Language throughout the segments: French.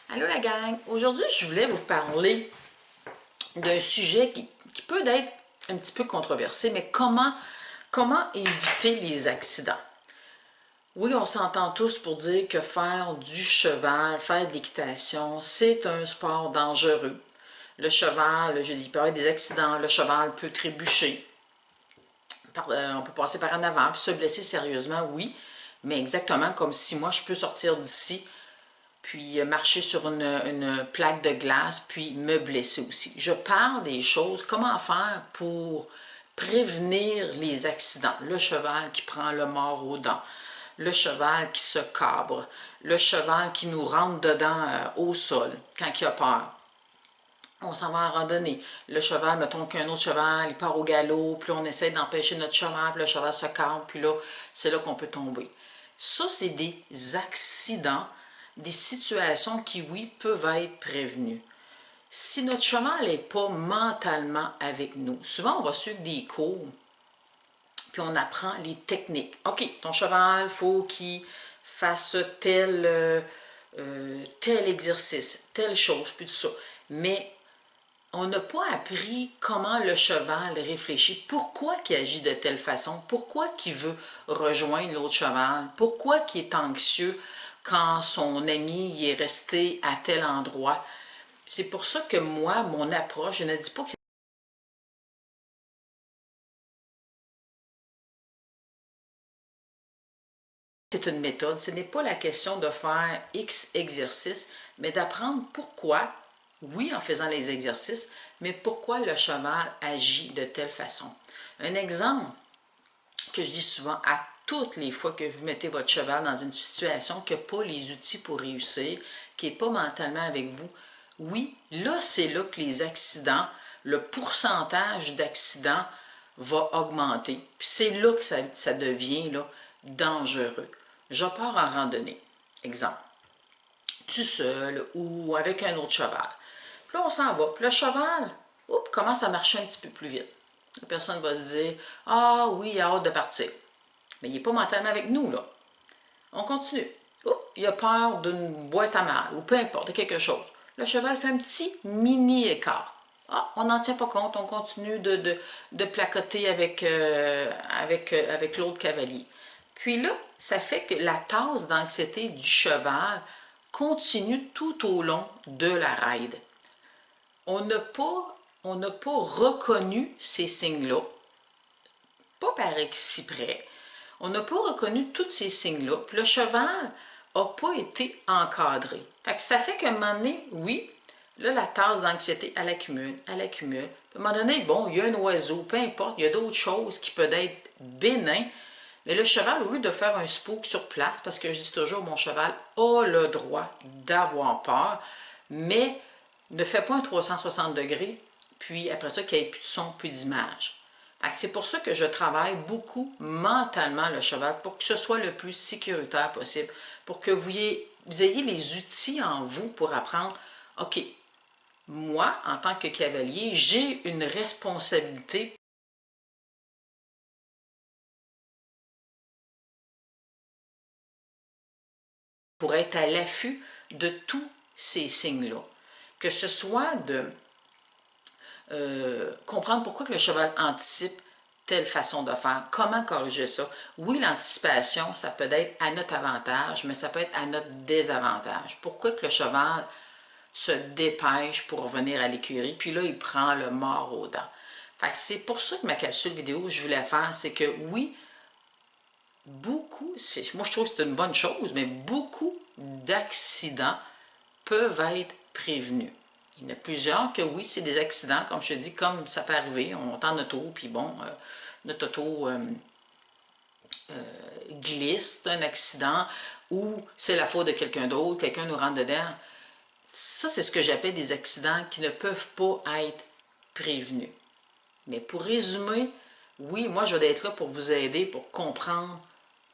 Allô la gang! Aujourd'hui, je voulais vous parler d'un sujet qui peut être un petit peu controversé, mais comment éviter les accidents? Oui, on s'entend tous pour dire que faire du cheval, faire de l'équitation, c'est un sport dangereux. Le cheval, je dis, il peut y avoir des accidents, le cheval peut trébucher, on peut passer par en avant, puis se blesser sérieusement, oui, mais exactement comme si moi je peux sortir d'ici puis marcher sur une plaque de glace, puis me blesser aussi. Je parle des choses, comment faire pour prévenir les accidents. Le cheval qui prend le mort aux dents, le cheval qui se cabre, le cheval qui nous rentre dedans au sol quand il a peur. On s'en va en randonnée. Le cheval, mettons qu'un autre cheval, il part au galop, puis on essaie d'empêcher notre cheval, puis le cheval se cabre, puis là, c'est là qu'on peut tomber. Ça, c'est des accidents, des situations qui, oui, peuvent être prévenues. Si notre cheval n'est pas mentalement avec nous, souvent on va suivre des cours, puis on apprend les techniques. OK, ton cheval, il faut qu'il fasse tel exercice, telle chose, puis tout ça. Mais on n'a pas appris comment le cheval réfléchit, pourquoi il agit de telle façon, pourquoi il veut rejoindre l'autre cheval, pourquoi il est anxieux quand son ami est resté à tel endroit. C'est pour ça que moi, mon approche, je ne dis pas que c'est une méthode, ce n'est pas la question de faire X exercices, mais d'apprendre pourquoi, oui, en faisant les exercices, mais pourquoi le cheval agit de telle façon. Un exemple que je dis souvent à toutes les fois que vous mettez votre cheval dans une situation qui n'a pas les outils pour réussir, qui n'est pas mentalement avec vous, oui, là, c'est là que les accidents, le pourcentage d'accidents va augmenter. Puis c'est là que ça devient là, dangereux. Je pars en randonnée, exemple, tout seul ou avec un autre cheval. Puis là, on s'en va. Puis le cheval, commence à marcher un petit peu plus vite. La personne va se dire, ah oui, il a hâte de partir. Mais il n'est pas mentalement avec nous, là. On continue. Il a peur d'une boîte à mal, ou peu importe, de quelque chose. Le cheval fait un petit mini écart. Ah, on n'en tient pas compte, on continue de placoter avec l'autre cavalier. Puis là, ça fait que la tasse d'anxiété du cheval continue tout au long de la ride. On n'a pas reconnu ces signes-là, pas par exprès. On n'a pas reconnu tous ces signes-là, puis le cheval n'a pas été encadré. Ça fait qu'à un moment donné, oui, là, la tasse d'anxiété, elle accumule, elle accumule. Puis à un moment donné, bon, il y a un oiseau, peu importe, il y a d'autres choses qui peuvent être bénins, mais le cheval, au lieu de faire un spook sur place, parce que je dis toujours, mon cheval a le droit d'avoir peur, mais ne fait pas un 360 degrés, puis après ça, qu'il n'y ait plus de son, plus d'image. C'est pour ça que je travaille beaucoup mentalement le cheval, pour que ce soit le plus sécuritaire possible, pour que vous ayez les outils en vous pour apprendre, OK, moi, en tant que cavalier, j'ai une responsabilité pour être à l'affût de tous ces signes-là. Que ce soit de comprendre pourquoi que le cheval anticipe telle façon de faire, comment corriger ça. Oui, l'anticipation, ça peut être à notre avantage, mais ça peut être à notre désavantage. Pourquoi que le cheval se dépêche pour revenir à l'écurie, puis là, il prend le mort aux dents. C'est pour ça que ma capsule vidéo, je voulais faire, c'est que oui, moi je trouve que c'est une bonne chose, mais beaucoup d'accidents peuvent être prévenus. Il y en a plusieurs que oui, c'est des accidents, comme je te dis, comme ça peut arriver, on est en auto, puis bon, notre auto glisse, c'est un accident, ou c'est la faute de quelqu'un d'autre, quelqu'un nous rentre dedans. Ça, c'est ce que j'appelle des accidents qui ne peuvent pas être prévenus. Mais pour résumer, oui, moi, je vais être là pour vous aider, pour comprendre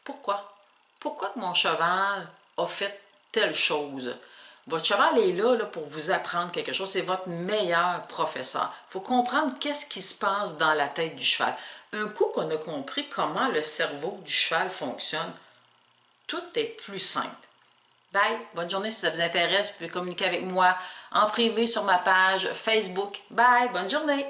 pourquoi. Pourquoi que mon cheval a fait telle chose. Votre cheval est là, pour vous apprendre quelque chose. C'est votre meilleur professeur. Il faut comprendre qu'est-ce qui se passe dans la tête du cheval. Un coup qu'on a compris comment le cerveau du cheval fonctionne, tout est plus simple. Bye! Bonne journée si ça vous intéresse. Vous pouvez communiquer avec moi en privé sur ma page Facebook. Bye! Bonne journée!